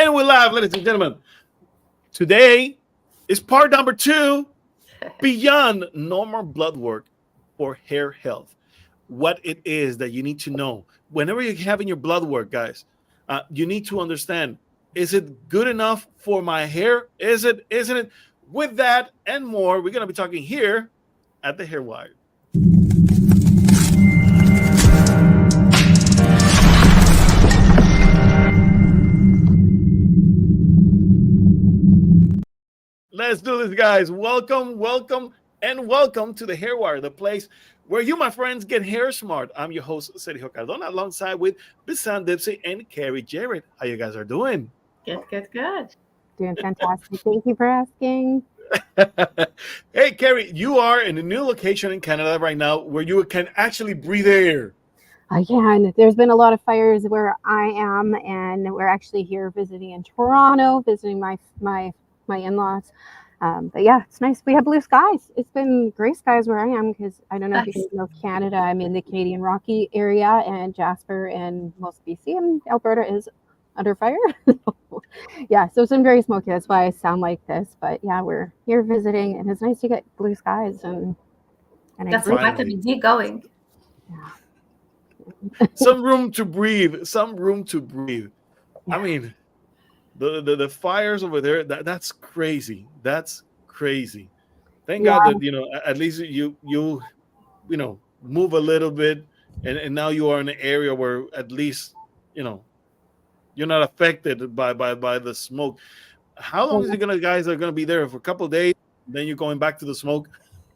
And we're live, ladies and gentlemen. Today is part number 2, beyond normal blood work for hair health. What it is that you need to know. Whenever you're having your blood work, guys, you need to understand, is it good enough for my hair? Is it, isn't it? With that and more, we're going to be talking here at the Hair Wire. Let's do this, guys. Welcome, welcome, and welcome to the Hair Wire, the place where you, my friends, get hair smart. I'm your host, Sergio Cardona, alongside with Bisan Dipsy and Carrie Jarrett. How you guys are doing? Good. Doing fantastic. Thank you for asking. Hey, Carrie, you are in a new location in Canada right now where you can actually breathe air. I can. There's been a lot of fires where I am, and we're actually here visiting in Toronto, visiting my in-laws. But yeah, it's nice. We have blue skies. It's been gray skies where I am because I don't know if you guys know Canada. I'm in the Canadian Rocky area, and Jasper and most BC and Alberta is under fire. Yeah, so it's been very smoky. That's why I sound like this. But yeah, we're here visiting, and it's nice to get blue skies and that's the vitamin D going. Yeah. Some room to breathe. Some room to breathe. Yeah. I mean, the fires over there. That's crazy. That's crazy. Thank God that at least you move a little bit, and now you are in an area where at least you're not affected by the smoke. How long is it guys are gonna be there for a couple of days? Then you're going back to the smoke.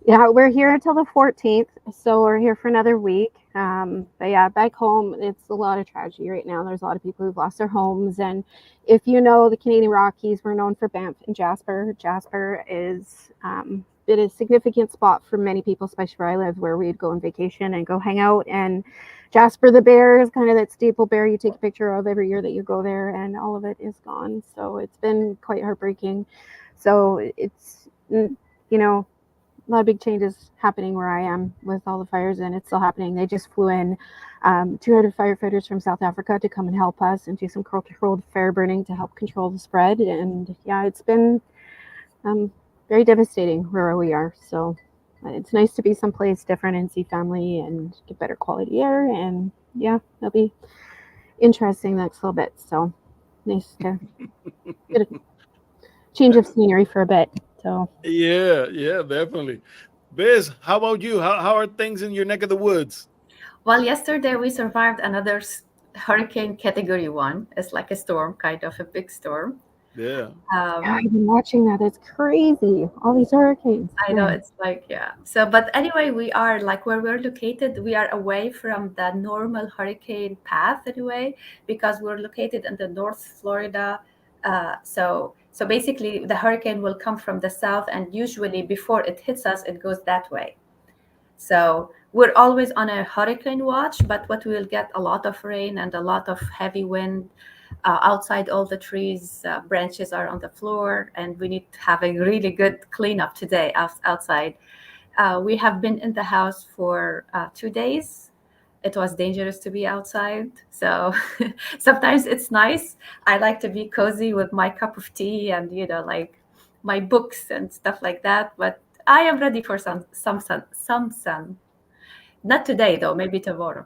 Yeah, we're here until the 14th, so we're here for another week. But yeah, back home, it's a lot of tragedy right now. There's a lot of people who've lost their homes, and if you know the Canadian Rockies, we're known for Banff and Jasper. Jasper is been a significant spot for many people, especially where I live, where we'd go on vacation and go hang out. And Jasper the bear is kind of that staple bear you take a picture of every year that you go there, and all of it is gone. So it's been quite heartbreaking. So it's a lot of big changes happening where I am with all the fires, and it's still happening. They just flew in 200 firefighters from South Africa to come and help us and do some controlled fire burning to help control the spread. And yeah, it's been very devastating where we are. So it's nice to be someplace different and see family and get better quality air. And yeah, it'll be interesting the next little bit. So nice to get a change of scenery for a bit. So yeah, definitely. Biz, how about you? How are things in your neck of the woods? Well, yesterday we survived another hurricane category 1. It's like a storm, kind of a big storm. Yeah. I've been watching that. It's crazy. All these hurricanes. I know, it's like, yeah. So, but anyway, we are like where we're located, we are away from the normal hurricane path anyway, because we're located in the North Florida. So basically the hurricane will come from the south, and usually before it hits us, it goes that way. So we're always on a hurricane watch, but what we'll get a lot of rain and a lot of heavy wind. Outside, all the trees, branches are on the floor, and we need to have a really good cleanup today outside. We have been in the house for 2 days. It was dangerous to be outside. So sometimes it's nice. I like to be cozy with my cup of tea and, like my books and stuff like that. But I am ready for some sun. Not today, though. Maybe tomorrow.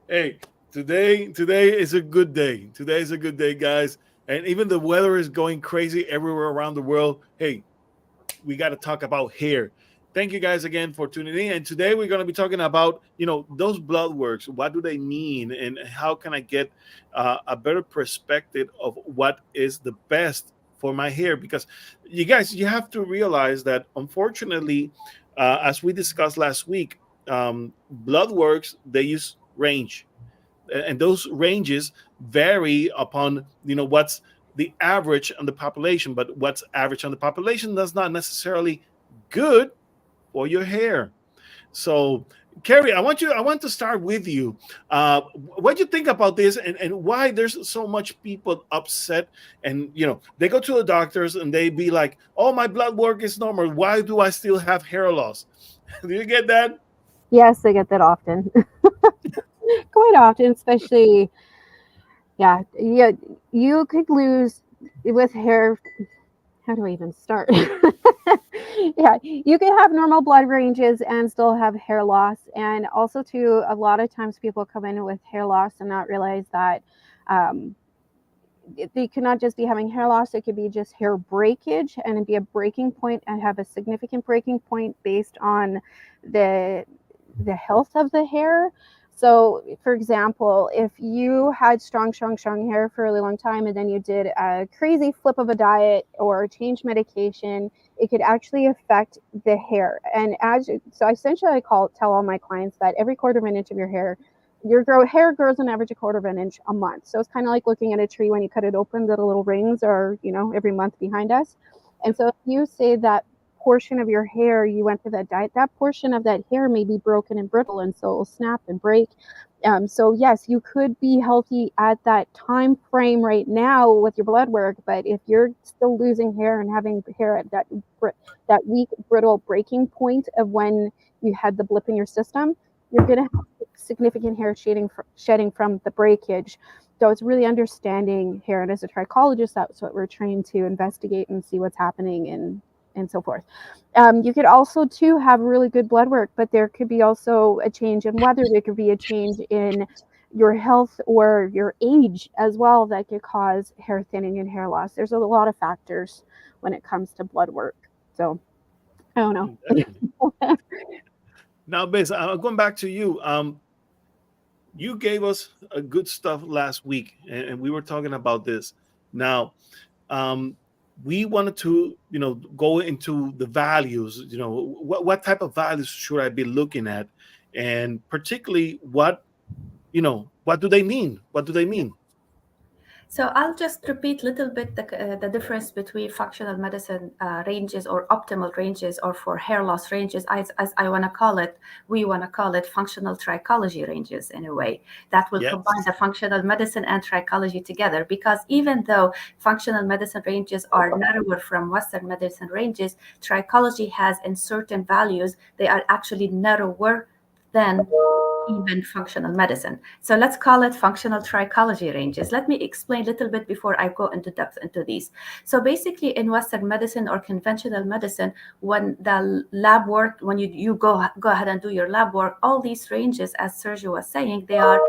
Hey, today is a good day. Today is a good day, guys. And even the weather is going crazy everywhere around the world. Hey, we got to talk about hair. Thank you guys again for tuning in. And today we're going to be talking about, those blood works. What do they mean? And how can I get a better perspective of what is the best for my hair? Because you guys, you have to realize that, unfortunately, as we discussed last week, blood works, they use range. And those ranges vary upon, what's the average on the population. But what's average on the population does not necessarily good for your hair. So, Carrie, I want to start with you. What do you think about this, and why there's so much people upset? And they go to the doctors and they be like, "Oh, my blood work is normal. Why do I still have hair loss?" Do you get that? Yes, I get that often. Quite often, especially Yeah, yeah, you could lose with hair. How do I even start? Yeah, you can have normal blood ranges and still have hair loss. And also, too, a lot of times people come in with hair loss and not realize that um, they could not just be having hair loss, it could be just hair breakage and it'd be a breaking point and have a significant breaking point based on the the health of the hair. So for example, if you had strong hair for a really long time and then you did a crazy flip of a diet or change medication, it could actually affect the hair. And as so essentially I tell all my clients that every quarter of an inch of your hair grows on average a quarter of an inch a month. So it's kind of like looking at a tree when you cut it open, the little rings are, every month behind us. And so if you say that portion of your hair you went through that diet, that portion of that hair may be broken and brittle, and so it will snap and break. So yes, you could be healthy at that time frame right now with your blood work, but if you're still losing hair and having hair at that weak brittle breaking point of when you had the blip in your system, you're going to have significant hair shedding from the breakage. So it's really understanding hair, and as a trichologist, that's what we're trained to investigate and see what's happening and so forth. You could also too have really good blood work, but there could be also a change in weather. There could be a change in your health or your age as well that could cause hair thinning and hair loss. There's a lot of factors when it comes to blood work. So I don't know. Definitely. Now, Biz, going back to you. You gave us a good stuff last week, and we were talking about this. Now, um, we wanted to, go into the values. What type of values should I be looking at, and particularly what do they mean? What do they mean? So I'll just repeat a little bit the difference between functional medicine ranges or optimal ranges, or for hair loss ranges, as I want to call it. We want to call it functional trichology ranges in a way that will combine Yes. the functional medicine and trichology together. Because even though functional medicine ranges are narrower from Western medicine ranges, trichology has in certain values, they are actually narrower than even functional medicine. So let's call it functional trichology ranges. Let me explain a little bit before I go into depth into these. So basically in Western medicine or conventional medicine, when the lab work, when you go ahead and do your lab work, all these ranges, as Sergio was saying, they're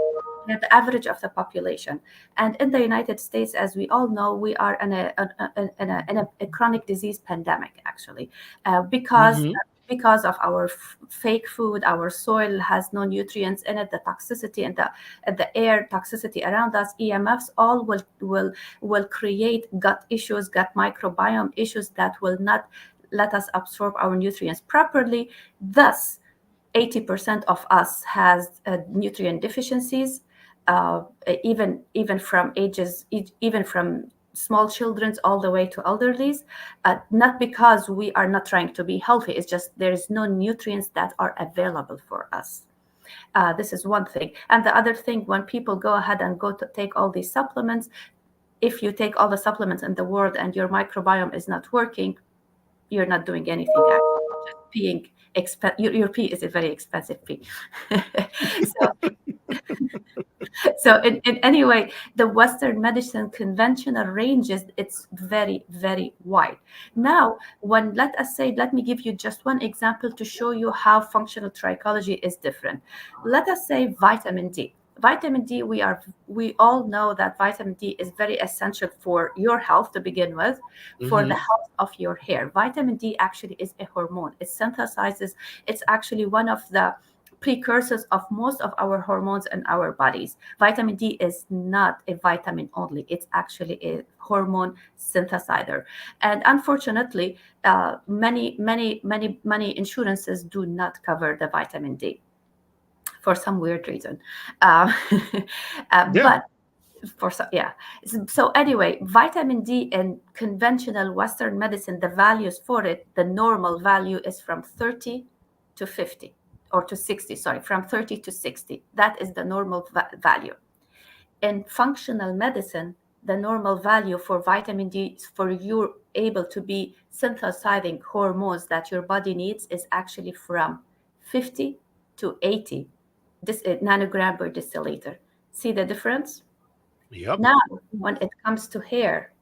the average of the population. And in the United States, as we all know, we are in a chronic disease pandemic, actually, Mm-hmm. because of our fake food. Our soil has no nutrients in it, the toxicity and the air toxicity around us, EMFs, all will create gut issues, gut microbiome issues that will not let us absorb our nutrients properly. Thus 80% of us has nutrient deficiencies, even from even from small children all the way to elderlies. Not because we are not trying to be healthy, it's just there is no nutrients that are available for us. This is one thing. And the other thing, when people go ahead and go to take all these supplements, if you take all the supplements in the world and your microbiome is not working, you're not doing anything, actually. Just peeing your pee is a very expensive pee. so in any way, the Western medicine conventional ranges, it's very, very wide. Now, when let us say, let me give you just one example to show you how functional trichology is different. Let us say vitamin D. Vitamin D, we all know that vitamin D is very essential for your health to begin with, for the Mm-hmm. health of your hair. Vitamin D actually is a hormone. It synthesizes, it's actually one of the precursors of most of our hormones in our bodies. Vitamin D is not a vitamin only, it's actually a hormone synthesizer. And unfortunately, many insurances do not cover the vitamin D for some weird reason. Uh, Yeah. but for so yeah so anyway, vitamin D in conventional Western medicine, the values for it, the normal value is from 30 to 50, or to 60, sorry, from 30 to 60. That is the normal value. In functional medicine, the normal value for vitamin D, for you able to be synthesizing hormones that your body needs, is actually from 50 to 80 nanogram per deciliter. See the difference? Yep. Now, when it comes to hair,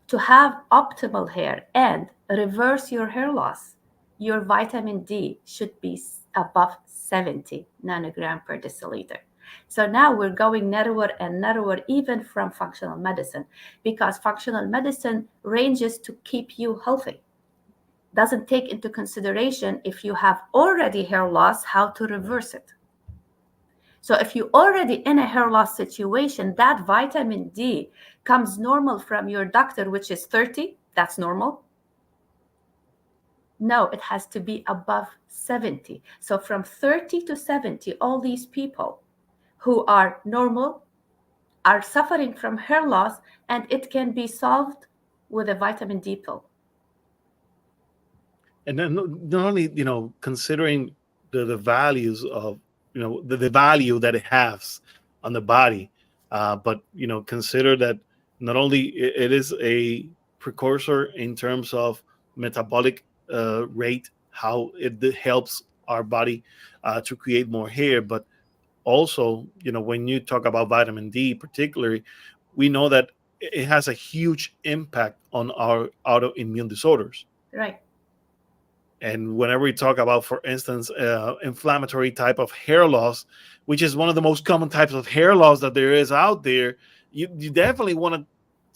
to have optimal hair and reverse your hair loss, your vitamin D should be above 70 nanogram per deciliter. So now we're going narrower and narrower, even from functional medicine, because functional medicine ranges to keep you healthy, doesn't take into consideration if you have already hair loss, how to reverse it. So if you're already in a hair loss situation, that vitamin D comes normal from your doctor, which is 30, that's normal. No, it has to be above 70. So from 30 to 70, all these people who are normal are suffering from hair loss, and it can be solved with a vitamin D pill. And then not only considering the values of the value that it has on the body, but consider that not only it is a precursor in terms of metabolic rate, how it helps our body to create more hair, but also when you talk about vitamin D particularly, we know that it has a huge impact on our autoimmune disorders. Right. And whenever we talk about, for instance, inflammatory type of hair loss, which is one of the most common types of hair loss that there is out there, you definitely want to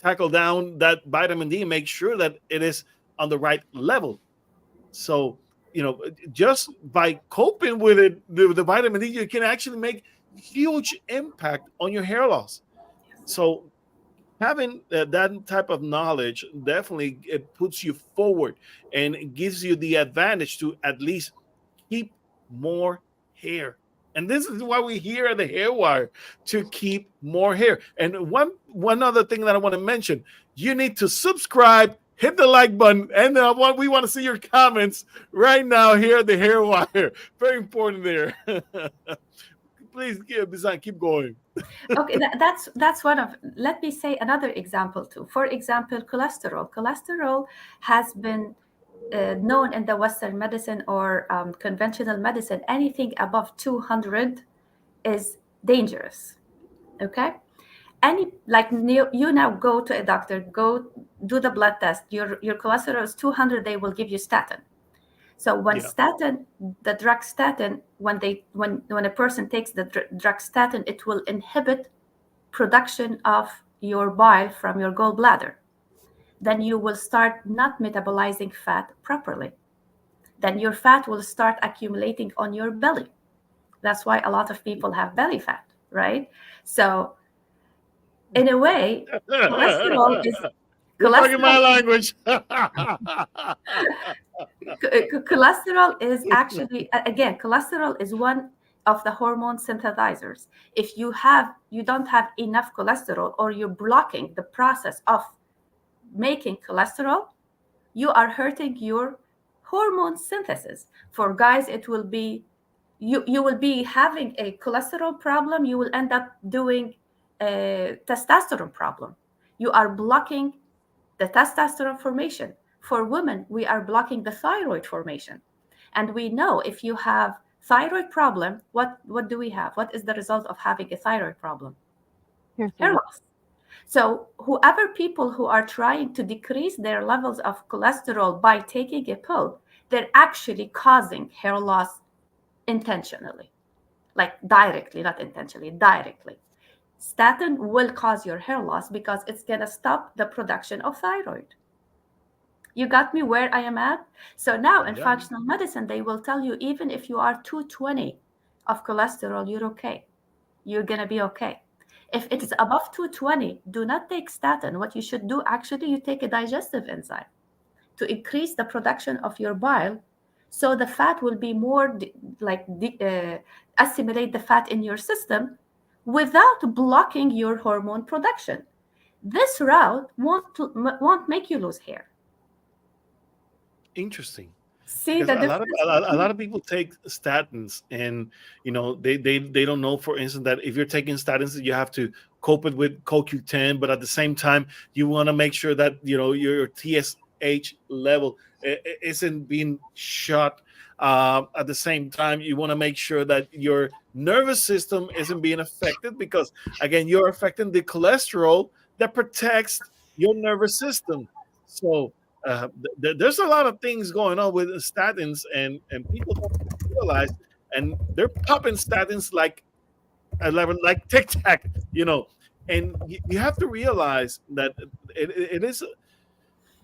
tackle down that vitamin D and make sure that it is on the right level. So, just by coping with it, the vitamin D, you can actually make huge impact on your hair loss. So having that type of knowledge definitely it puts you forward and it gives you the advantage to at least keep more hair. And this is why we're here at the Hair Wire, to keep more hair. And one other thing that I want to mention, you need to subscribe, hit the like button, and we want to see your comments right now here at the Hair Wire. Very important there. Please keep going. Okay, that's one of. Let me say another example too. For example, cholesterol. Cholesterol has been known in the Western medicine or conventional medicine. Anything above 200 is dangerous. Okay, you now go to a doctor, go do the blood test. Your cholesterol is 200. They will give you statin. So when Yeah. the drug statin, when a person takes the drug statin, it will inhibit production of your bile from your gallbladder. Then you will start not metabolizing fat properly. Then your fat will start accumulating on your belly. That's why a lot of people have belly fat, right? So in a way, cholesterol is You're talking my cholesterol language. cholesterol is actually, again, cholesterol is one of the hormone synthesizers. If you don't have enough cholesterol, or you're blocking the process of making cholesterol, you are hurting your hormone synthesis. For guys, it will be you will be having a cholesterol problem. You will end up doing a testosterone problem. You are blocking the testosterone formation. For women, we are blocking the thyroid formation. And we know if you have thyroid problem, what do we have? What is the result of having a thyroid problem? Hair loss. So whoever people who are trying to decrease their levels of cholesterol by taking a pill, they're actually causing hair loss intentionally, like directly, not intentionally, directly. Statin will cause your hair loss because it's going to stop the production of thyroid. You got me where I am at? So now in Yeah. functional medicine, they will tell you even if you are 220 of cholesterol, you're okay. You're going to be okay. If it is above 220, do not take statin. What you should do, actually, you take a digestive enzyme to increase the production of your bile, so the fat will be more assimilate the fat in your system without blocking your hormone production. This route won't make you lose hair. Interesting. See Because the a lot of difference? a lot of people take statins, and they don't know, for instance, that if you're taking statins, you have to cope it with CoQ10, but at the same time you want to make sure that your TSH level isn't being shot. At the same time, you want to make sure that your nervous system isn't being affected because, again, you're affecting the cholesterol that protects your nervous system. So there's a lot of things going on with statins, and people don't realize, and they're popping statins like 11, like tic tac, you know. And you have to realize that it is,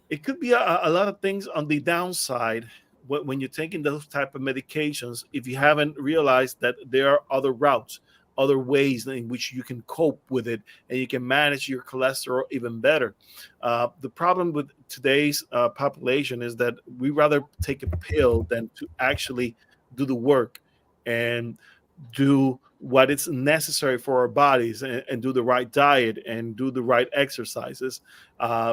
it could be a lot of things on the downside when you're taking those type of medications, if you haven't realized that there are other routes, other ways in which you can cope with it, and you can manage your cholesterol even better. The problem with today's population is that we rather take a pill than to actually do the work and do what is necessary for our bodies, and do the right diet and do the right exercises,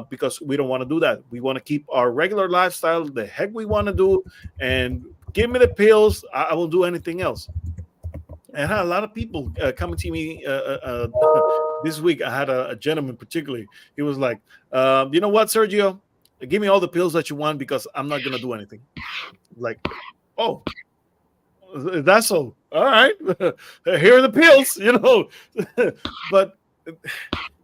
because we don't want to do that. We want to keep our regular lifestyle, the heck we want to do, and give me the pills. I will do anything else. And I had a lot of people coming to me this week. I had a gentleman particularly. He was like, "You know what, Sergio? Give me all the pills that you want because I'm not gonna do anything." Like, oh, that's all right. Here are the pills, you know. But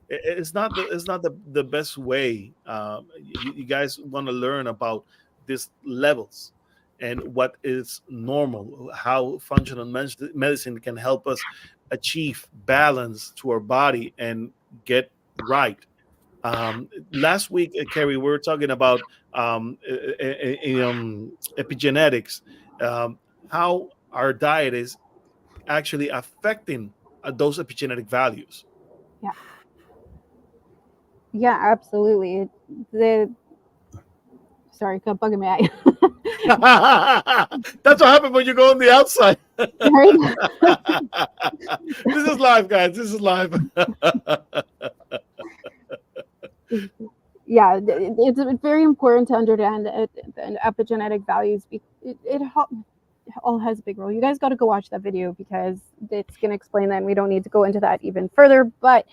it's not the best way. You guys want to learn about these levels and what is normal, how functional medicine can help us achieve balance to our body and get right. Last week, Kerry, we were talking about epigenetics, how our diet is actually affecting those epigenetic values. Yeah, yeah, absolutely. The sorry, got bug in my eye. That's what happens when you go on the outside. Right? This is live, guys. This is live. Yeah, it's very important to understand the epigenetic values. It all has a big role. You guys got to go watch that video because it's going to explain that, and we don't need to go into that even further. But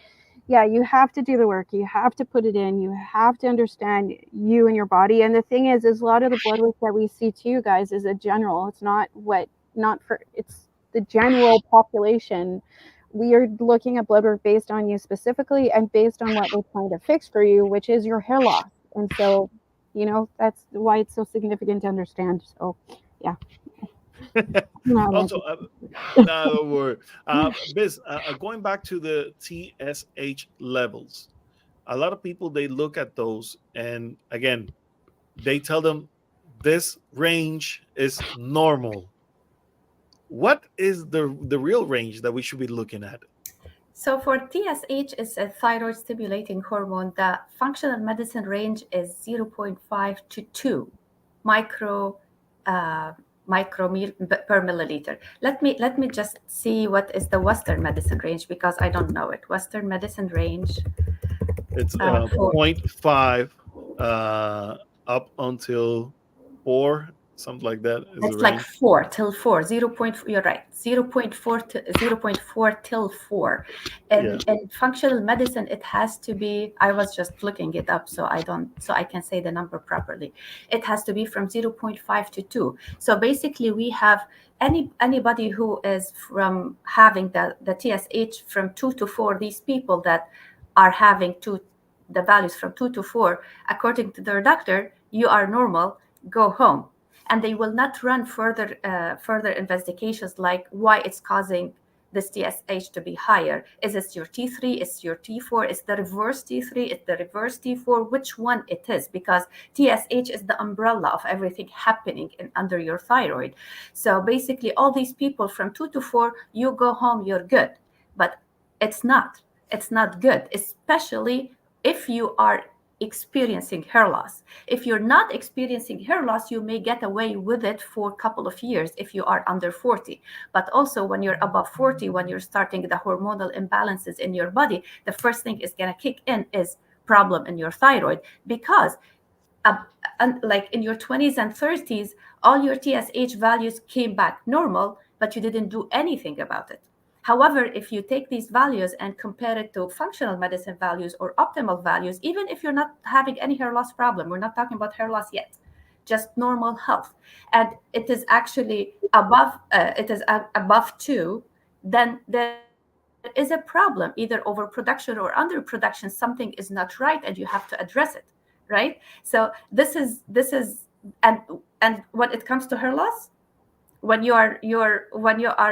yeah, you have to do the work. You have to put it in. You have to understand you and your body. And the thing is a lot of the blood work that we see to you guys is a general. It's not for, it's the general population. We are looking at blood work based on you specifically and based on what we're trying to fix for you, which is your hair loss. And so, that's why it's so significant to understand. So, yeah. Also, no, don't worry. Biz, going back to the TSH levels, a lot of people, they look at those, and again, they tell them this range is normal. What is the real range that we should be looking at? So for TSH, is a thyroid stimulating hormone. The functional medicine range is 0.5 to 2 micro per milliliter. Let me just see what is the Western medicine range, because I don't know it. Western medicine range. It's 0.5 up until 4, something like that. It's like 4 till 4. 0. You're right. 0.4 to 0.4 till 4. And in functional medicine, it has to be. I was just looking it up, so I can say the number properly. It has to be from 0.5 to 2. So basically, we have anybody who is from having the TSH from 2 to 4. These people that are having the values from 2 to 4, according to their doctor, you are normal. Go home. And they will not run further investigations like why it's causing this TSH to be higher. Is it your T3? Is your T4? Is the reverse T3? Is the reverse T4? Which one it is? Because TSH is the umbrella of everything happening under your thyroid. So basically, all these people from 2 to 4, you go home, you're good. But it's not. It's not good, especially if you are experiencing hair loss. If you're not experiencing hair loss, you may get away with it for a couple of years if you are under 40. But also when you're above 40, when you're starting the hormonal imbalances in your body, the first thing is going to kick in is problem in your thyroid, because like in your 20s and 30s, all your TSH values came back normal, but you didn't do anything about it. However, if you take these values and compare it to functional medicine values or optimal values, even if you're not having any hair loss problem, we're not talking about hair loss yet, just normal health, and it is actually above 2, then there is a problem, either overproduction or underproduction. Something is not right, and you have to address it, right? So this is and when it comes to hair loss, when you are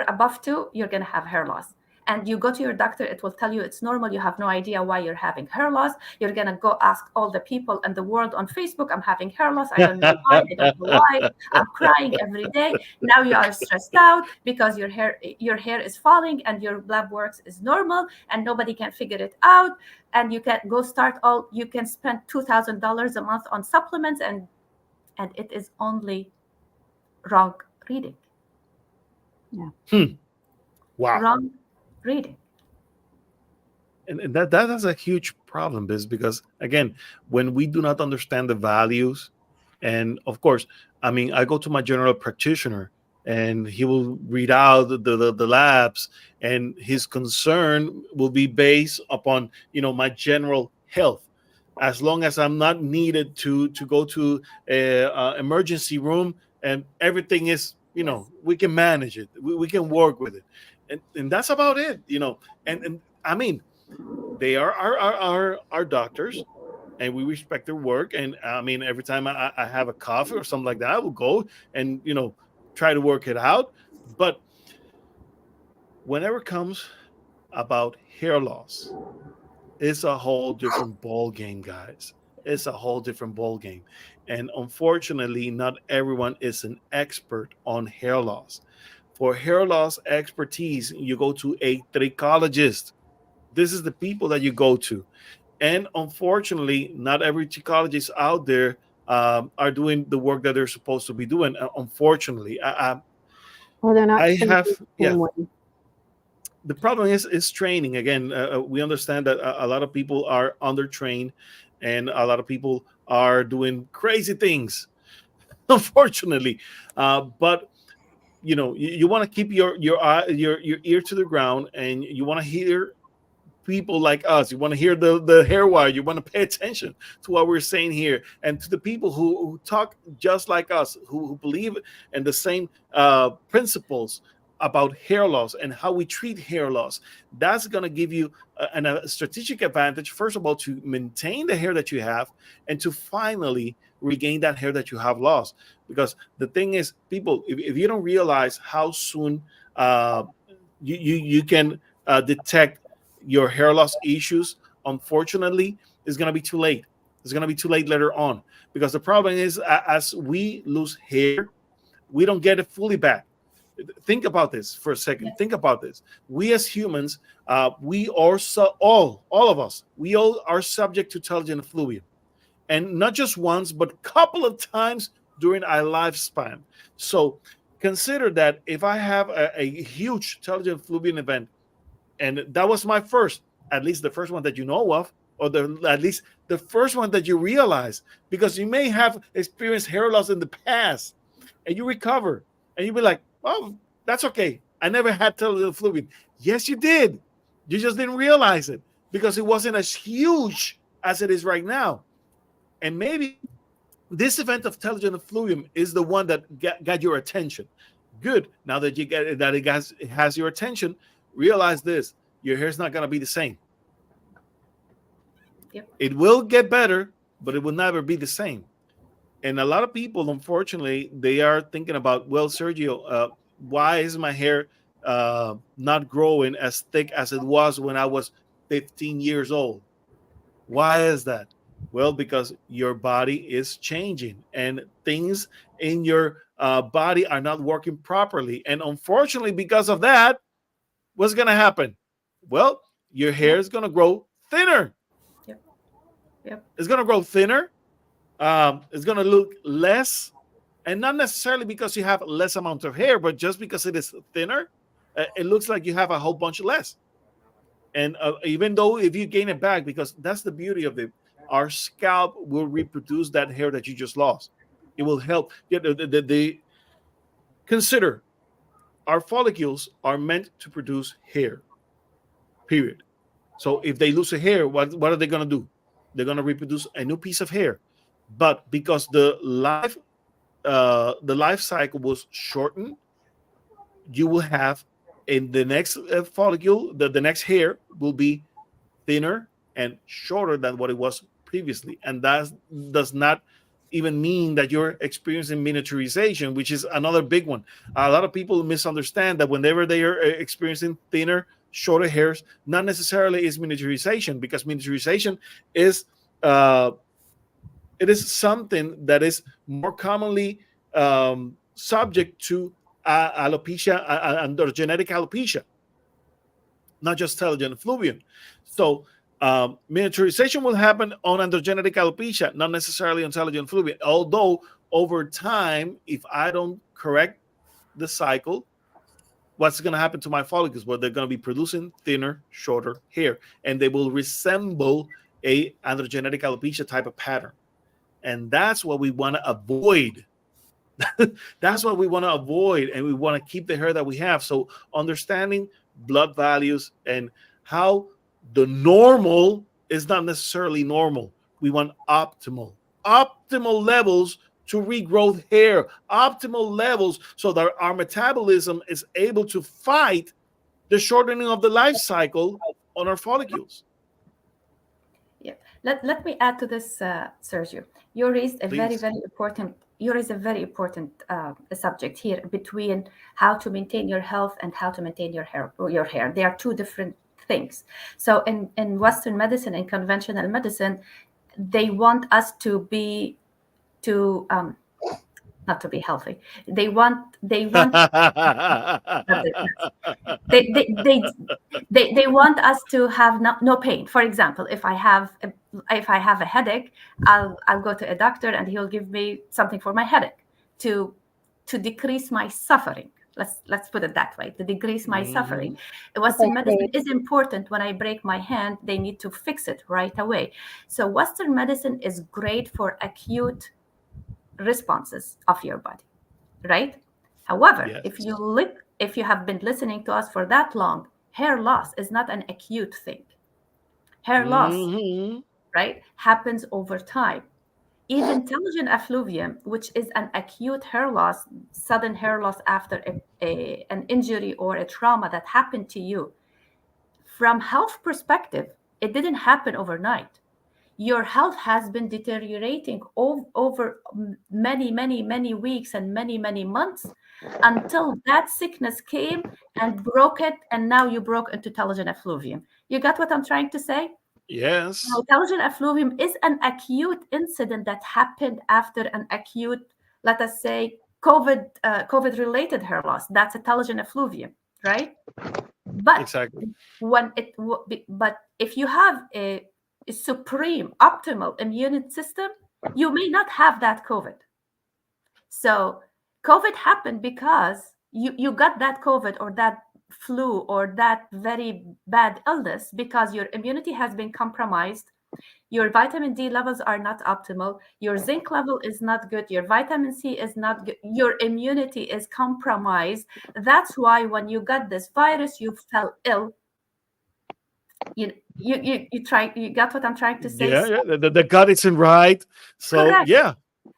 above 2, you're going to have hair loss, and you go to your doctor, it will tell you it's normal. You have no idea why you're having hair loss. You're going to go ask all the people in the world on Facebook, I'm having hair loss, I don't know why, I don't know why, I'm crying every day. Now you are stressed out because your hair is falling and your blood works is normal, and nobody can figure it out. And you can go start all you can spend $2,000 a month on supplements, and it is only wrong reading. Wow. Wrong reading. And that's a huge problem, because again, when we do not understand the values, and of course, I mean, I go to my general practitioner and he will read out the labs, and his concern will be based upon, my general health. As long as I'm not needed to go to a emergency room, and everything is, Yes. we can manage it, we can work with it, and that's about it. And I mean, they are our doctors, and we respect their work. And I mean, every time I have a cough or something like that, I will go and try to work it out. But whenever it comes about hair loss, it's a whole different ball game, guys. It's a whole different ball game. And unfortunately, not everyone is an expert on hair loss. For hair loss expertise, you go to a trichologist. This is the people that you go to. And unfortunately, not every trichologist out there are doing the work that they're supposed to be doing. Unfortunately, Or they're not I trained have, the yeah. same way. The problem is training. Again, we understand that a lot of people are undertrained, and a lot of people are doing crazy things. Unfortunately, but you want to keep your ear to the ground, and you want to hear people like us. You want to hear the hair wire. You want to pay attention to what we're saying here, and to the people who talk just like us, who believe in the same principles about hair loss and how we treat hair loss. That's going to give you a strategic advantage, first of all, to maintain the hair that you have, and to finally regain that hair that you have lost. Because the thing is, people, if you don't realize how soon you can detect your hair loss issues, unfortunately, it's going to be too late. It's going to be too late later on, because the problem is, as we lose hair, we don't get it fully back. Think about this for a second. Yes. Think about this. We as humans, we are all of us, we all are subject to telogen effluvium, and not just once, but a couple of times during our lifespan. So consider that if I have a huge telogen effluvium event, and that was my first, at least the first one that you know of, or at least the first one that you realize, because you may have experienced hair loss in the past, and you recover, and you be like, oh, that's okay, I never had telogen fluid. Yes, you did. You just didn't realize it, because it wasn't as huge as it is right now. And maybe this event of telogen effluvium is the one that got your attention. Good. Now that you get it, that it has your attention, realize this: your hair's not going to be the same. Yep. It will get better, but it will never be the same. And a lot of people, unfortunately, they are thinking about, well, Sergio, why is my hair not growing as thick as it was when I was 15 years old? Why is that? Well, because your body is changing, and things in your body are not working properly. And unfortunately, because of that, what's going to happen? Well, your hair Yep. is going to grow thinner. Yep. Yep. It's going to grow thinner. It's going to look less, and not necessarily because you have less amount of hair, but just because it is thinner, it looks like you have a whole bunch less. And even though if you gain it back, because that's the beauty of it, our scalp will reproduce that hair that you just lost. It will help. Yeah, consider, our follicles are meant to produce hair, period. So if they lose a hair, what are they going to do? They're going to reproduce a new piece of hair. But because the life cycle was shortened, you will have in the next follicle, the next hair will be thinner and shorter than what it was previously. And that does not even mean that you're experiencing miniaturization, which is another big one. A lot of people misunderstand that whenever they are experiencing thinner, shorter hairs, not necessarily is miniaturization, because miniaturization is it is something that is more commonly subject to alopecia, androgenetic alopecia, not just telogen effluvium. So miniaturization will happen on androgenetic alopecia, not necessarily on telogen effluvium. Although over time, if I don't correct the cycle, what's going to happen to my follicles? Well, they're going to be producing thinner, shorter hair, and they will resemble a androgenetic alopecia type of pattern. And that's what we want to avoid. That's what we want to avoid, and we want to keep the hair that we have. So understanding blood values and how the normal is not necessarily normal. We want optimal levels to regrowth hair, optimal levels so that our metabolism is able to fight the shortening of the life cycle on our follicles. Yeah. Let me add to this, Sergio. You raised a Please. a very important subject here between how to maintain your health and how to maintain your hair. They are two different things. So in Western medicine and conventional medicine, they want us to be not to be healthy. They want they they, they they want us to have no pain. For example, if I have a headache, I'll go to a doctor and he'll give me something for my headache to decrease my suffering. Let's put it that way, to decrease my suffering. Western medicine is important. When I break my hand, they need to fix it right away. So Western medicine is great for acute responses of your body, right? However, Yes. if you have been listening to us for that long, hair loss is not an acute thing. Hair loss, right, happens over time. Even telogen effluvium, which is an acute hair loss, sudden hair loss after an injury or a trauma that happened to you, from health perspective, it didn't happen overnight. Your health has been deteriorating over many weeks and many months until that sickness came and broke it, and now you broke into telogen effluvium. You got what I'm trying to say? Now, Yes. telogen effluvium is an acute incident that happened after an acute, let us say, COVID-related hair loss. That's a telogen effluvium, right? But Exactly. but if you have a supreme optimal immune system, you may not have that COVID. So COVID happened because you got that COVID or that flu or that very bad illness because your immunity has been compromised. Your vitamin D levels are not optimal. Your zinc level is not good. Your vitamin C is not good. Your immunity is compromised. That's why when you got this virus, you fell ill. You got what I'm trying to say? Yeah, yeah. The gut isn't right. So Correct. yeah.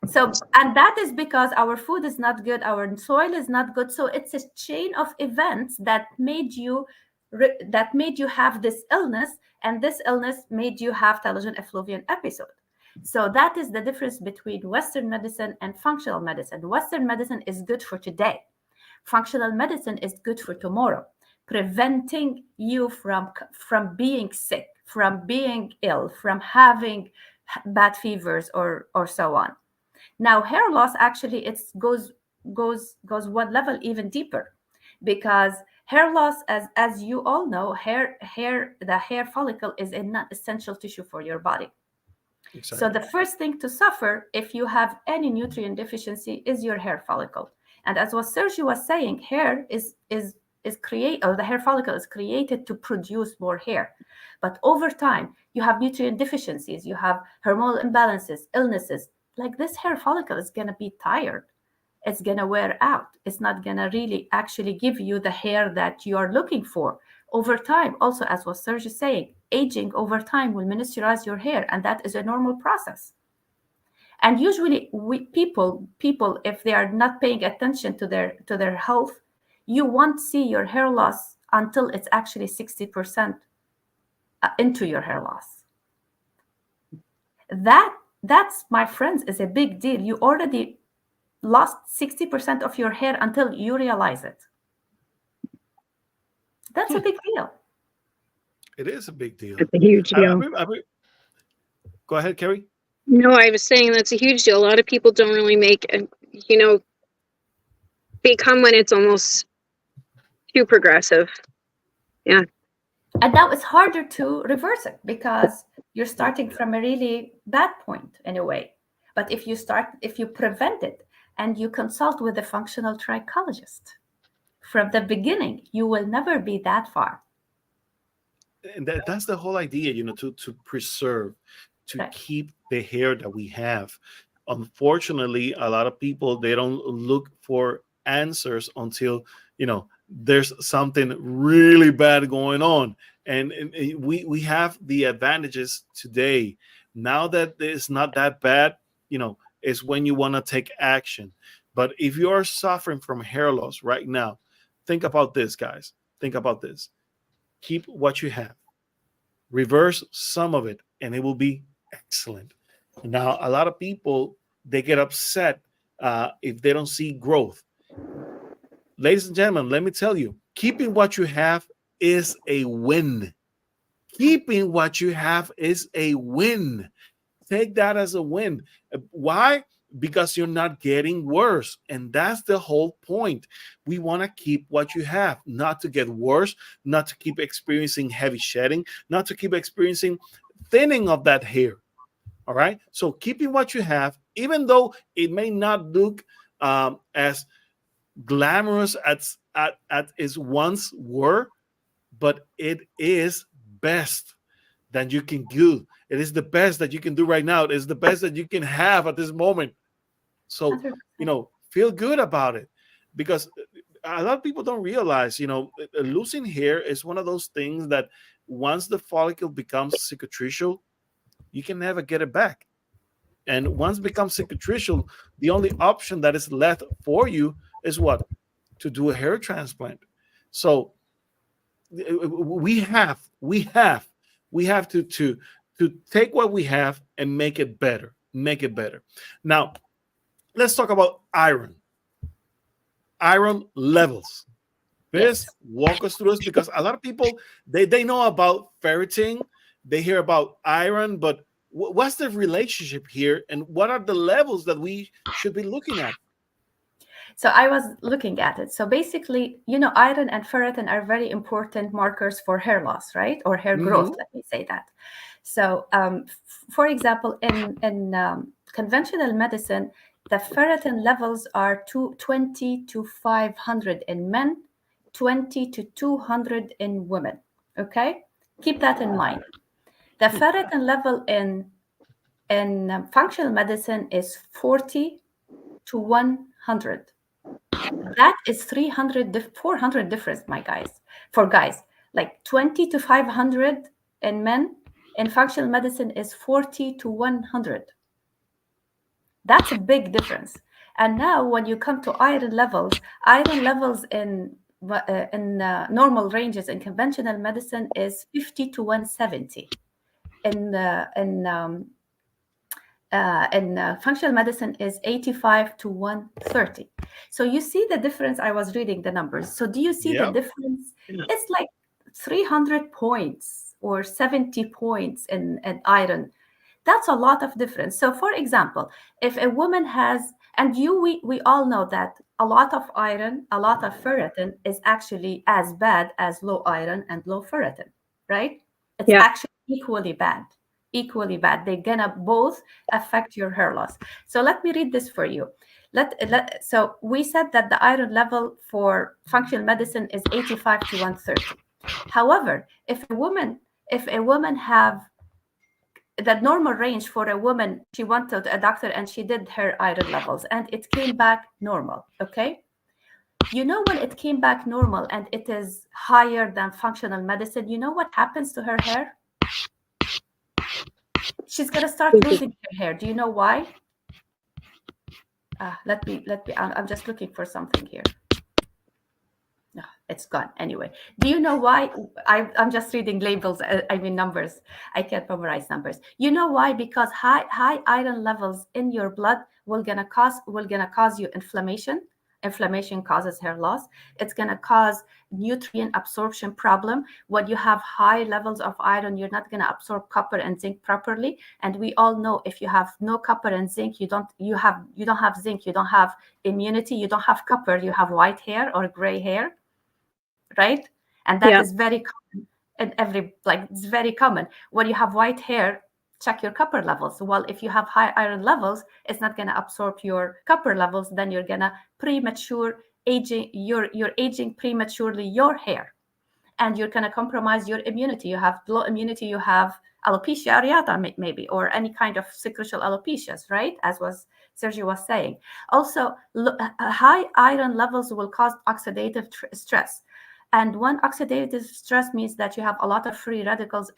So, and that is because our food is not good, our soil is not good. So it's a chain of events that made you have this illness, and this illness made you have telogen effluvian episode. So that is the difference between Western medicine and functional medicine. Western medicine is good for today. Functional medicine is good for tomorrow, preventing you from being sick, from being ill, from having bad fevers or so on. Now, hair loss actually goes one level even deeper, because hair loss, as you all know, the hair follicle is a non-essential tissue for your body. So Exactly. the first thing to suffer if you have any nutrient deficiency is your hair follicle. And as what Sergio was saying, hair is create or the hair follicle is created to produce more hair. But over time, you have nutrient deficiencies, you have hormonal imbalances, illnesses. Like, this hair follicle is gonna be tired. It's gonna wear out. It's not gonna really actually give you the hair that you are looking for. Over time, also, as what Serge is saying, aging over time will miniaturize your hair, and that is a normal process. And usually, people, if they are not paying attention to their health, you won't see your hair loss until it's actually 60% into your hair loss. That's, my friends, is a big deal. You already lost 60% of your hair until you realize it. That's a big deal. It is a big deal. It's a huge deal. Go ahead, Carrie. No, I was saying that's a huge deal. A lot of people don't really make, they come when it's almost too progressive. Yeah. And now it's harder to reverse it because you're starting from a really bad point in a way. But if you prevent it and you consult with a functional trichologist from the beginning, you will never be that far. And that's the whole idea, to preserve, to Right. keep the hair that we have. Unfortunately, a lot of people, they don't look for answers until there's something really bad going on. And we have the advantages today. Now that it's not that bad, is when you want to take action. But if you are suffering from hair loss right now, think about this, guys. Think about this. Keep what you have. Reverse some of it, and it will be excellent. Now, a lot of people, they get upset if they don't see growth. Ladies and gentlemen, let me tell you, keeping what you have is a win. Keeping what you have is a win. Take that as a win. Why? Because you're not getting worse. And that's the whole point. We want to keep what you have, not to get worse, not to keep experiencing heavy shedding, not to keep experiencing thinning of that hair. All right. So keeping what you have, even though it may not look as glamorous as it once were, but it is best that you can do. It is the best that you can do right now. It is the best that you can have at this moment. So, 100%. Feel good about it, because a lot of people don't realize, losing hair is one of those things that once the follicle becomes cicatricial, you can never get it back. And once it becomes cicatricial, the only option that is left for you is what? To do a hair transplant. So we have to take what we have and make it better. Now, let's talk about iron levels. Yes, walk us through this, because a lot of people, they know about ferritin, they hear about iron, but what's the relationship here, and what are the levels that we should be looking at? So I was looking at it. So basically, iron and ferritin are very important markers for hair loss, right? Or hair growth, let me say that. So, for example, in conventional medicine, the ferritin levels are 20 to 500 in men, 20 to 200 in women. Okay? Keep that in mind. The ferritin level in functional medicine is 40 to 100. That is 400 difference, my guys. For guys, like 20 to 500 in men, in functional medicine is 40 to 100. That's a big difference. And now when you come to iron levels in normal ranges in conventional medicine is 50 to 170. In functional medicine is 85 to 130. So you see the difference. I was reading the numbers. So do you see the difference? It's like 300 points or 70 points in iron. That's a lot of difference. So for example, if a woman has, and we all know that a lot of iron, a lot of ferritin is actually as bad as low iron and low ferritin, right? It's actually equally bad. They're gonna both affect your hair loss. So let me read this for you. So we said that the iron level for functional medicine is 85 to 130. However, if a woman have the normal range for a woman, she went to a doctor and she did her iron levels and it came back normal. Okay. When it came back normal and it is higher than functional medicine, you know what happens to her hair? She's gonna start losing her hair. Do you know why? Let me. I'm just looking for something here. It's gone anyway. Do you know why? I'm just reading labels. I mean numbers. I can't memorize numbers. You know why? Because high iron levels in your blood will gonna cause you inflammation. Inflammation causes hair loss. It's gonna cause nutrient absorption problem. When you have high levels of iron, you're not gonna absorb copper and zinc properly. And we all know if you have no copper and zinc, you don't have zinc, you don't have immunity, you don't have copper, you have white hair or gray hair, right? And that Yeah. is very common in it's very common. When you have white hair, check your copper levels. Well, if you have high iron levels, it's not going to absorb your copper levels. Then you're going to premature aging, you're aging prematurely your hair. And you're going to compromise your immunity. You have low immunity, you have alopecia areata maybe, or any kind of superficial alopecias, right? As Sergio was saying. Also, high iron levels will cause oxidative stress. And when oxidative stress means that you have a lot of free radicals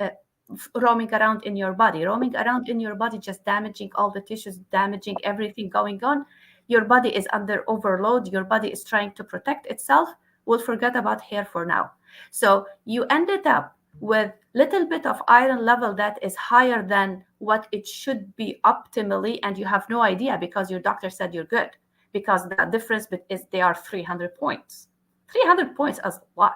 roaming around in your body, just damaging all the tissues, damaging everything going on. Your body is under overload. Your body is trying to protect itself. We'll forget about hair for now. So you ended up with little bit of iron level that is higher than what it should be optimally, and you have no idea because your doctor said you're good, because the difference is they are 300 points. 300 points as what?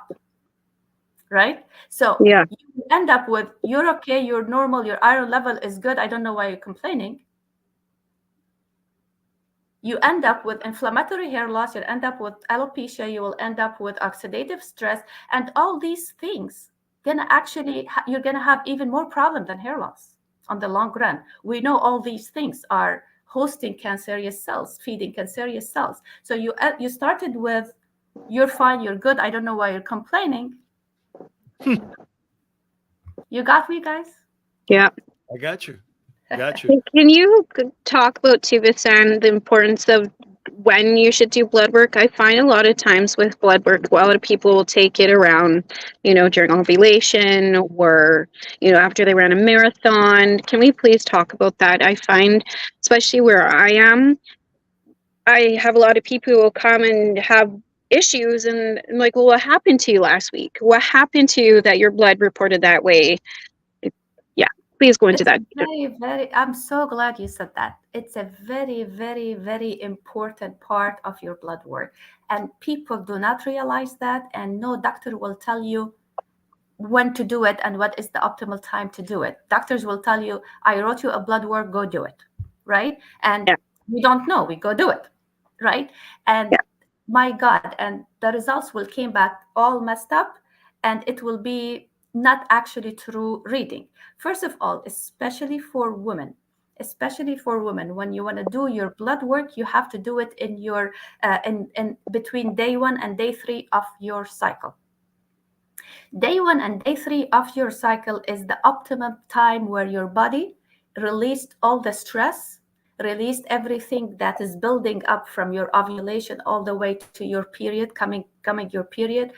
Right? So Yeah. you end up with, you're okay, you're normal, your iron level is good. I don't know why you're complaining. You end up with inflammatory hair loss, you'll end up with alopecia, you will end up with oxidative stress, and all these things you're gonna have even more problem than hair loss on the long run. We know all these things are hosting cancerous cells, feeding cancerous cells. So you started with, you're fine, you're good, I don't know why you're complaining. You got me, guys? Yeah. I got you. Got you. Can you talk about too, Visan, the importance of when you should do blood work? I find a lot of times with blood work, a lot of people will take it around, during ovulation or, after they ran a marathon. Can we please talk about that? I find, especially where I am, I have a lot of people who will come and have issues and I'm like, well, what happened to you last week? What happened to you that your blood reported that way? Yeah, please go into It's that. I'm so glad you said that. It's a very, very, very important part of your blood work. And people do not realize that, and no doctor will tell you when to do it and what is the optimal time to do it. Doctors will tell you, I wrote you a blood work, go do it, right? And Yeah. we don't know, we go do it, right? And Yeah. my God, and the results will came back all messed up, and it will be not actually true reading. First of all, especially for women, when you want to do your blood work, you have to do it in your in between day 1 and day 3 of your cycle. Day 1 and day 3 of your cycle is the optimum time where your body released all the stress, released everything that is building up from your ovulation all the way to your period, coming your period.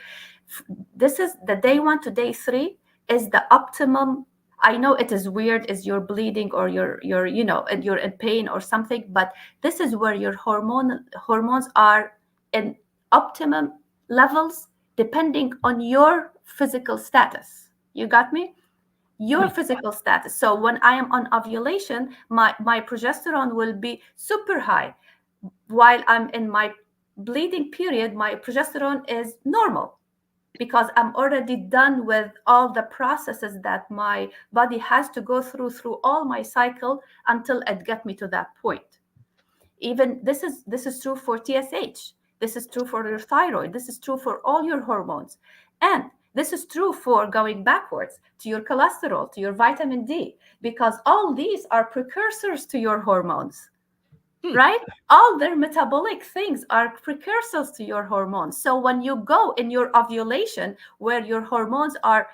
This is the day 1 to day 3 is the optimum. I know it is weird, is you're bleeding or you're you're in pain or something, but this is where your hormones are in optimum levels depending on your physical status. You got me? Your physical status. So when I am on ovulation, my progesterone will be super high. While I'm in my bleeding period, my progesterone is normal because I'm already done with all the processes that my body has to go through all my cycle until it get me to that point. Even this is true for TSH. This is true for your thyroid. This is true for all your hormones. And this is true for going backwards to your cholesterol, to your vitamin D, because all these are precursors to your hormones, right? All their metabolic things are precursors to your hormones. So when you go in your ovulation, where your hormones are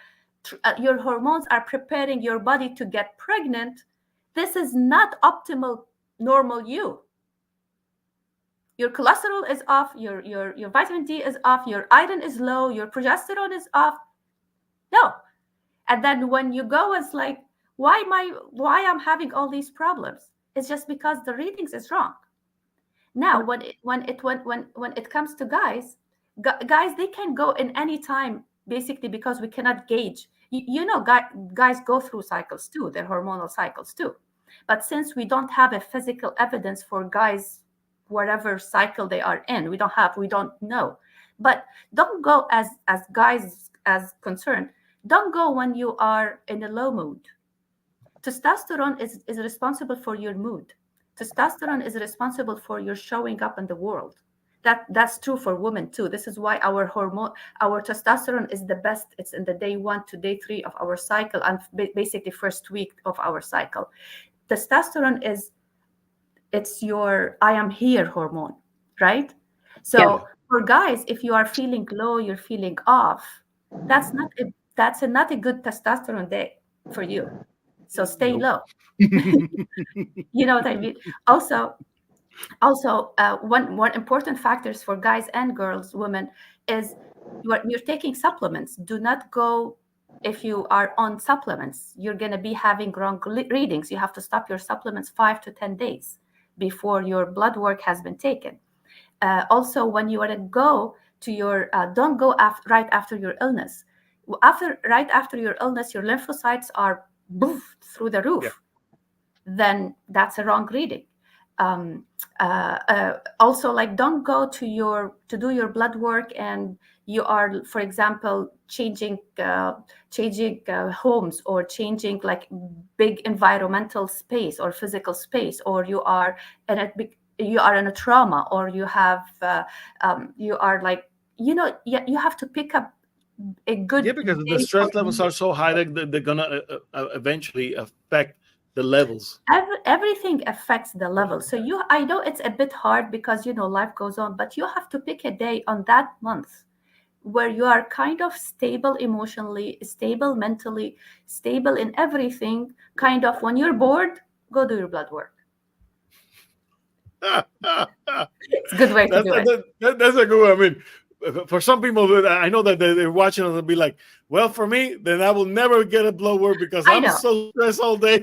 preparing your body to get pregnant, this is not optimal normal you. Your cholesterol is off, your vitamin D is off, your iron is low, your progesterone is off. No. And then when you go, it's like, why I'm having all these problems? It's just because the readings is wrong. Now, when it comes to guys, Guys, they can go in any time, basically, because we cannot gauge. Guys go through cycles too, their hormonal cycles too. But since we don't have a physical evidence for guys, whatever cycle they are in, we don't know. But don't go as guys as concerned. Don't go when you are in a low mood. Testosterone is responsible for your mood. Testosterone is responsible for your showing up in the world. That's true for women too. This is why our testosterone is the best. It's in the day 1 to day 3 of our cycle, and basically first week of our cycle. Testosterone it's your I am here hormone, right? So Yeah. for guys, if you are feeling low, you're feeling off, that's not a good testosterone day for you. So stay Nope. low. You know what I mean? Also, one more important factors for guys and girls, women, is you're taking supplements. Do not go if you are on supplements. You're going to be having wrong readings. You have to stop your supplements 5 to 10 days before your blood work has been taken. Also, when you want to go to your, don't go right after your illness. Right after your illness, your lymphocytes are through the roof. Yeah. Then that's a wrong reading. Also, like, don't go to do your blood work and you are, for example, changing homes, or changing like big environmental space or physical space, or you are in a trauma, or you are like, you have to pick up a good Yeah, because the day for stress levels are so high that they're gonna eventually affect the levels. everything affects the level. So I know it's a bit hard because life goes on, but you have to pick a day on that month where you are kind of stable emotionally, stable mentally, stable in everything. Kind of when you're bored, go do your blood work. It's a good way to do it. That's a good one. I mean, for some people, I know that they're watching us and be like, well, for me, then I will never get a blood work because I I'm know. so stressed all day.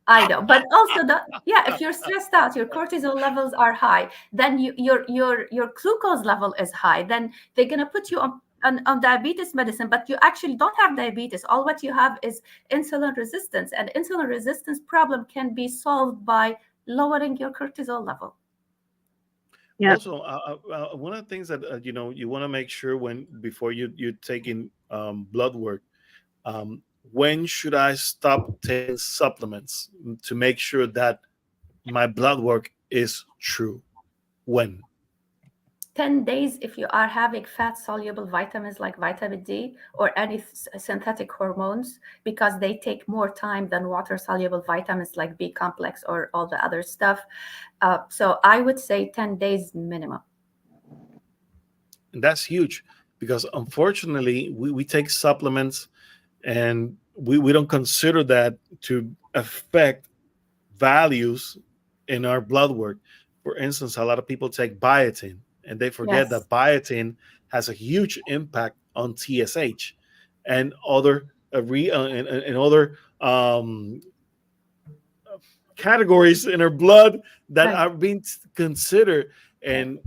I know, but also if you're stressed out, your cortisol levels are high, then your glucose level is high, then they're gonna put you on diabetes medicine, but you actually don't have diabetes. All what you have is insulin resistance, and insulin resistance problem can be solved by lowering your cortisol level. Yeah. Also, one of the things that you want to make sure before you taking blood work, um, when should I stop taking supplements to make sure that my blood work is true? When? 10 days if you are having fat soluble vitamins like vitamin D or any synthetic hormones, because they take more time than water soluble vitamins like B complex or all the other stuff. So I would say 10 days minimum. And that's huge because unfortunately we take supplements and we don't consider that to affect values in our blood work. For instance, a lot of people take biotin and they forget Yes, that biotin has a huge impact on TSH and other and other categories in our blood that right. are being considered. And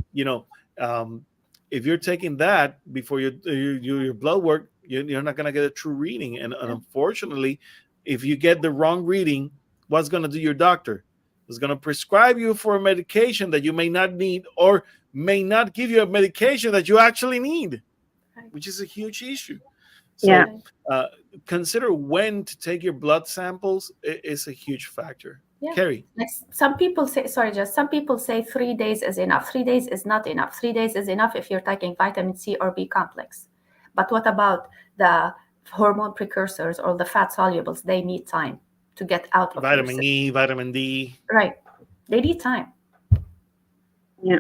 um, if you're taking that before you do your blood work, you're not going to get a true reading. And unfortunately, if you get the wrong reading, what's going to do your doctor? Is going to prescribe you for a medication that you may not need, or may not give you a medication that you actually need, Right. which is a huge issue. Yeah. So consider when to take your blood samples is a huge factor. Yeah. Carrie. Like some people say, sorry, just some people say 3 days is enough. 3 days is not enough. 3 days is enough if you're taking vitamin C or B complex. But what about the hormone precursors or the fat solubles? They need time to get out of your Vitamin system. E, vitamin D. Right. They need time. Yeah.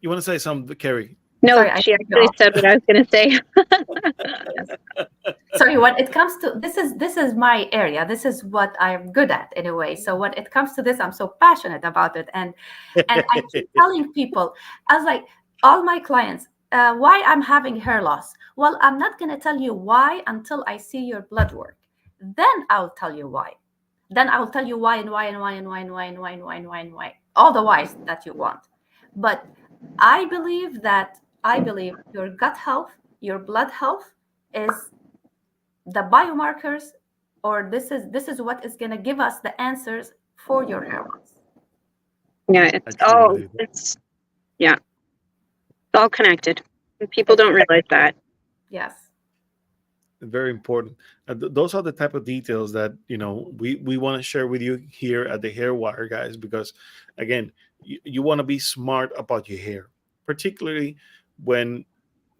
You want to say something, Carrie? No, Sorry, I she cut you actually off. said what I was going to say. Yes. Sorry, when it comes to this is my area. This is what I'm good at anyway. So when it comes to this, I'm so passionate about it. And I keep telling people, I was like, all my clients, why I'm having hair loss. Well, I'm not gonna tell you why until I see your blood work. Then I'll tell you why. Then I'll tell you why and why and why and why and why and why and why and why and why. All the whys that you want. But I believe that I believe your gut health, your blood health is the biomarkers, or this is what is going to give us the answers for your hair loss. Yeah, I it's truly all believe that. it's yeah, it's all connected. And people It's don't realize that. yes. Very important. Those are the type of details that we want to share with you here at the Hair Wire, guys. Because again, you want to be smart about your hair, particularly when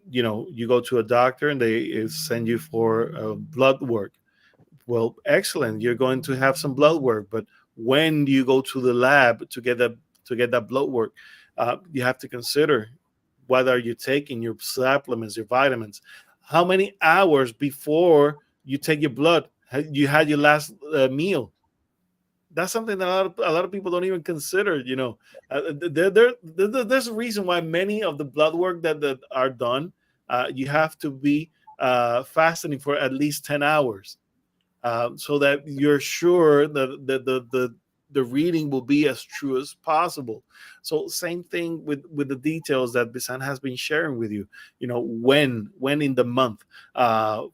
you go to a doctor and they send you for blood work. Well, excellent. You're going to have some blood work, but when you go to the lab to get that blood work, you have to consider what are you taking, your supplements, your vitamins. How many hours before you take your blood you had your last meal? That's something that a lot of people don't even consider. There's a reason why many of the blood work that are done, you have to be fasting for at least 10 hours, so that you're sure that the reading will be as true as possible. So same thing with the details that Bisan has been sharing with you. When in the month,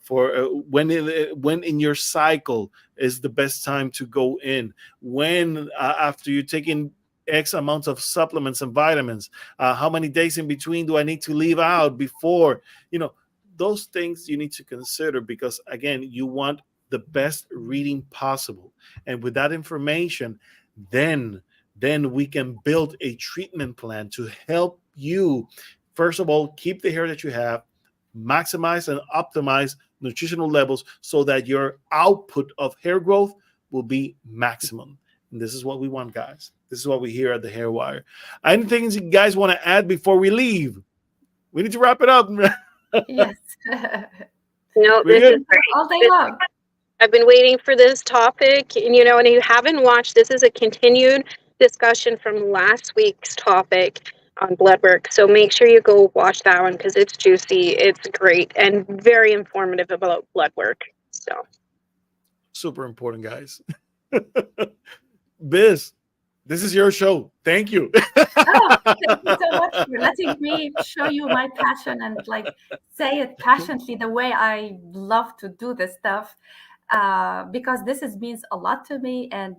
for when in your cycle is the best time to go in. When after you're taking X amounts of supplements and vitamins, how many days in between do I need to leave out before? Those things you need to consider, because again, you want the best reading possible. And with that information, then we can build a treatment plan to help you, first of all, keep the hair that you have, maximize and optimize nutritional levels so that your output of hair growth will be maximum. And this is what we want, guys. This is what we hear at the Hair Wire. Anything you guys want to add before we leave? We need to wrap it up. Yes. No, We this is good? great. All day This long. I've been waiting for this topic, and and if you haven't watched, this is a continued discussion from last week's topic on blood work. So make sure you go watch that one because it's juicy, it's great, and very informative about blood work. So Super important, guys. Biz, this is your show. Thank you. Oh, thank you so much for letting me show you my passion and like say it passionately the way I love to do this stuff. Because this means a lot to me, and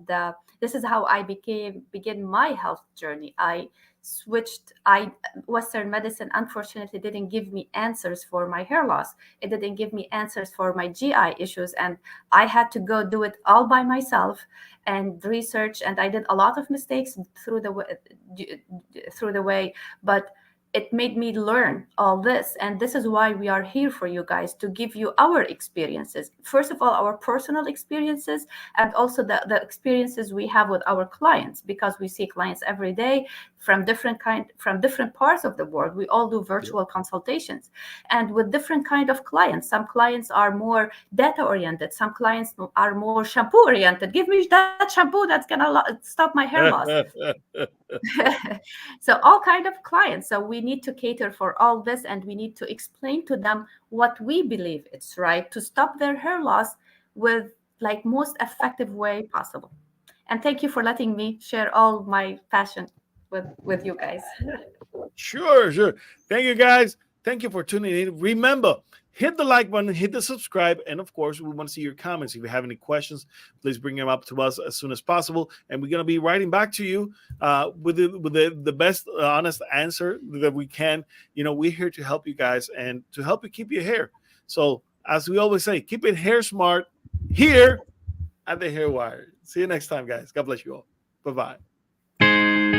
this is how I begin my health journey. I switched. I Western medicine unfortunately didn't give me answers for my hair loss. It didn't give me answers for my GI issues, and I had to go do it all by myself and research. And I did a lot of mistakes through the way, but it made me learn all this. And this is why we are here for you guys, to give you our experiences. First of all, our personal experiences, and also the experiences we have with our clients, because we see clients every day from different parts of the world. We all do virtual consultations, and with different kind of clients. Some clients are more data oriented, some clients are more shampoo oriented. Give me that shampoo that's gonna stop my hair loss. So all kind of clients. So we need to cater for all this, and we need to explain to them what we believe it's right to stop their hair loss with like most effective way possible. And thank you for letting me share all my passion with you guys. Sure. Thank you, guys. Thank you for tuning in. Remember, hit the like button, hit the subscribe, and of course, we want to see your comments. If you have any questions, please bring them up to us as soon as possible, and we're gonna be writing back to you with the best honest answer that we can. We're here to help you guys and to help you keep your hair. So, as we always say, keep it hair smart here at the Hair Wire. See you next time, guys. God bless you all. Bye bye.